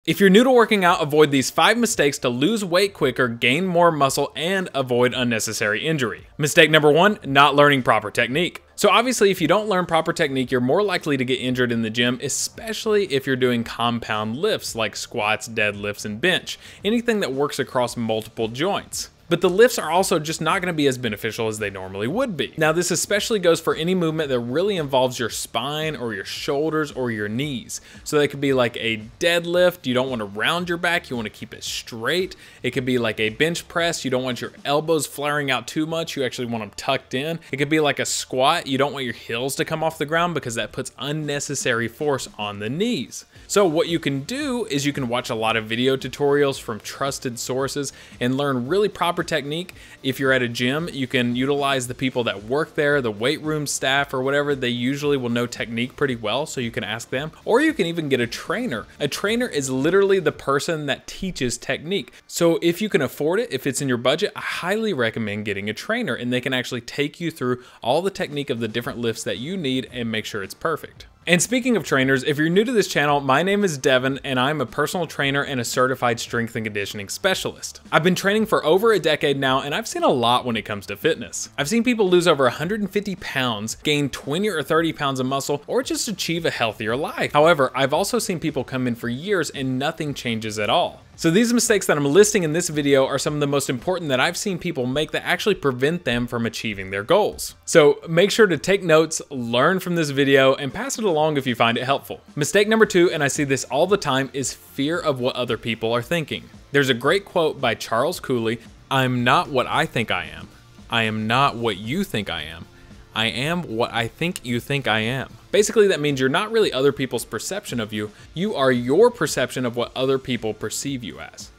If you're new to working out, avoid these 5 mistakes to lose weight quicker, gain more muscle, and avoid unnecessary injury. Mistake number 1, not learning proper technique. So obviously, if you don't learn proper technique, you're more likely to get injured in the gym, especially if you're doing compound lifts like squats, deadlifts, and bench, anything that works across multiple joints. But the lifts are also just not going to be as beneficial as they normally would be. Now, this especially goes for any movement that really involves your spine or your shoulders or your knees. So that could be like a deadlift. You don't want to round your back. You want to keep it straight. It could be like a bench press. You don't want your elbows flaring out too much. You actually want them tucked in. It could be like a squat. You don't want your heels to come off the ground because that puts unnecessary force on the knees. So what you can do is you can watch a lot of video tutorials from trusted sources and learn really proper technique. If you're at a gym, you can utilize the people that work there, the weight room staff or whatever. They usually will know technique pretty well, so you can ask them. Or you can even get a trainer. A trainer is literally the person that teaches technique. So if you can afford it, if it's in your budget, I highly recommend getting a trainer, and they can actually take you through all the technique of the different lifts that you need and make sure it's perfect. And speaking of trainers, if you're new to this channel, my name is Devin, and I'm a personal trainer and a certified strength and conditioning specialist. I've been training for over a decade now, and I've seen a lot when it comes to fitness. I've seen people lose over 150 pounds, gain 20 or 30 pounds of muscle, or just achieve a healthier life. However, I've also seen people come in for years and nothing changes at all. So these mistakes that I'm listing in this video are some of the most important that I've seen people make that actually prevent them from achieving their goals. So make sure to take notes, learn from this video, and pass it along if you find it helpful. Mistake number 2, and I see this all the time, is fear of what other people are thinking. There's a great quote by Charles Cooley: "I'm not what I think I am. I am not what you think I am. I am what I think you think I am." Basically, that means you're not really other people's perception of you. You are your perception of what other people perceive you as.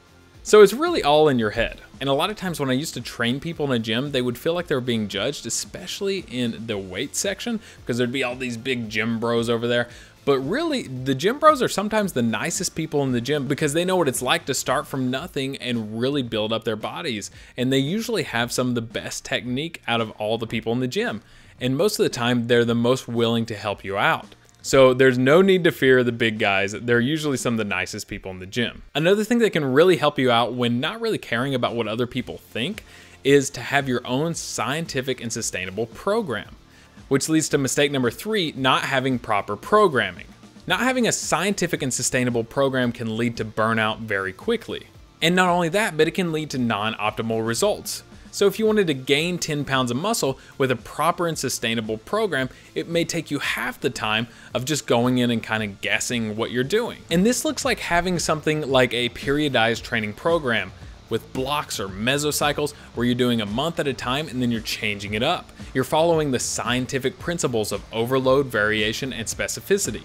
So it's really all in your head. And a lot of times when I used to train people in a gym, they would feel like they were being judged, especially in the weight section, because there'd be all these big gym bros over there. But really, the gym bros are sometimes the nicest people in the gym because they know what it's like to start from nothing and really build up their bodies. And they usually have some of the best technique out of all the people in the gym. And most of the time, they're the most willing to help you out. So there's no need to fear the big guys. They're usually some of the nicest people in the gym. Another thing that can really help you out when not really caring about what other people think is to have your own scientific and sustainable program. Which leads to mistake number 3, not having proper programming. Not having a scientific and sustainable program can lead to burnout very quickly. And not only that, but it can lead to non-optimal results. So if you wanted to gain 10 pounds of muscle with a proper and sustainable program, it may take you half the time of just going in and kind of guessing what you're doing. And this looks like having something like a periodized training program with blocks or mesocycles where you're doing a month at a time and then you're changing it up. You're following the scientific principles of overload, variation, and specificity.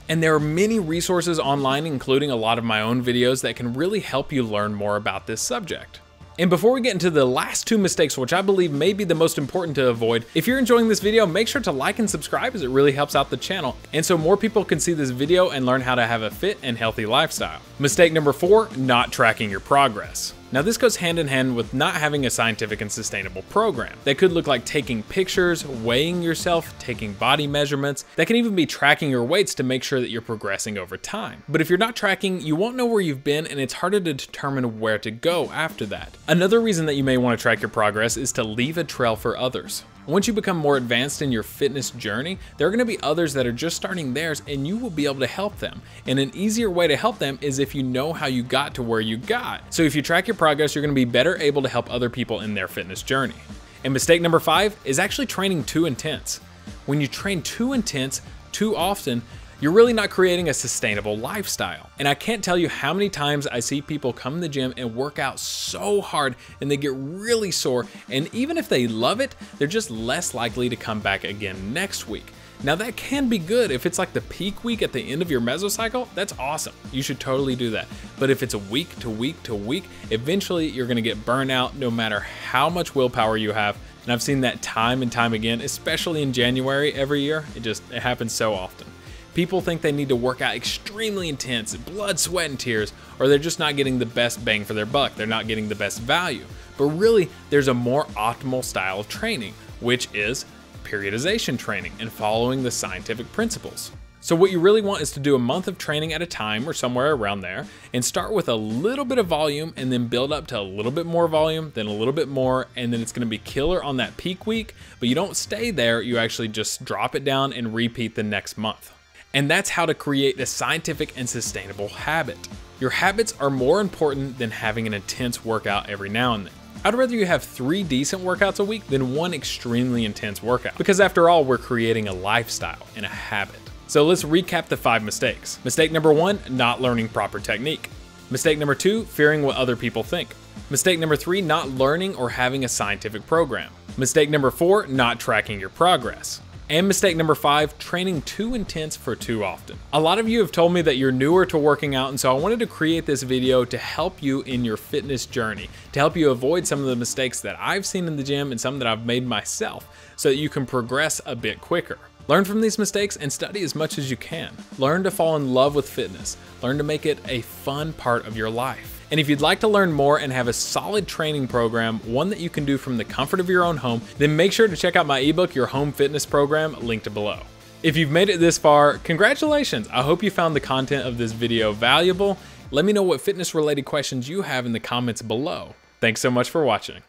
And there are many resources online, including a lot of my own videos, that can really help you learn more about this subject. And before we get into the last 2 mistakes, which I believe may be the most important to avoid, if you're enjoying this video, make sure to like and subscribe as it really helps out the channel, and so more people can see this video and learn how to have a fit and healthy lifestyle. Mistake number 4, not tracking your progress. Now this goes hand in hand with not having a scientific and sustainable program. That could look like taking pictures, weighing yourself, taking body measurements. That can even be tracking your weights to make sure that you're progressing over time. But if you're not tracking, you won't know where you've been, and it's harder to determine where to go after that. Another reason that you may want to track your progress is to leave a trail for others. Once you become more advanced in your fitness journey, there are going to be others that are just starting theirs, and you will be able to help them. And an easier way to help them is if you know how you got to where you got. So if you track your progress, you're going to be better able to help other people in their fitness journey. And mistake number 5 is actually training too intense. When you train too intense, too often, you're really not creating a sustainable lifestyle. And I can't tell you how many times I see people come to the gym and work out so hard and they get really sore, and even if they love it, they're just less likely to come back again next week. Now that can be good. If it's like the peak week at the end of your mesocycle, that's awesome. You should totally do that. But if it's a week to week to week, eventually you're gonna get burnt out no matter how much willpower you have. And I've seen that time and time again, especially in January every year. It happens so often. People think they need to work out extremely intense, blood, sweat, and tears, or they're just not getting the best bang for their buck. They're not getting the best value. But really, there's a more optimal style of training, which is periodization training and following the scientific principles. So what you really want is to do a month of training at a time or somewhere around there, and start with a little bit of volume and then build up to a little bit more volume, then a little bit more, and then it's gonna be killer on that peak week, but you don't stay there, you actually just drop it down and repeat the next month. And that's how to create a scientific and sustainable habit. Your habits are more important than having an intense workout every now and then. I'd rather you have 3 decent workouts a week than 1 extremely intense workout, because after all, we're creating a lifestyle and a habit. So let's recap the 5 mistakes. Mistake number 1, not learning proper technique. Mistake number 2, fearing what other people think. Mistake number 3, not learning or having a scientific program. Mistake number 4, not tracking your progress. And mistake number 5, training too intense for too often. A lot of you have told me that you're newer to working out, and so I wanted to create this video to help you in your fitness journey, to help you avoid some of the mistakes that I've seen in the gym and some that I've made myself, so that you can progress a bit quicker. Learn from these mistakes and study as much as you can. Learn to fall in love with fitness. Learn to make it a fun part of your life. And if you'd like to learn more and have a solid training program, one that you can do from the comfort of your own home, then make sure to check out my ebook, Your Home Fitness Program, linked below. If you've made it this far, congratulations! I hope you found the content of this video valuable. Let me know what fitness related questions you have in the comments below. Thanks so much for watching.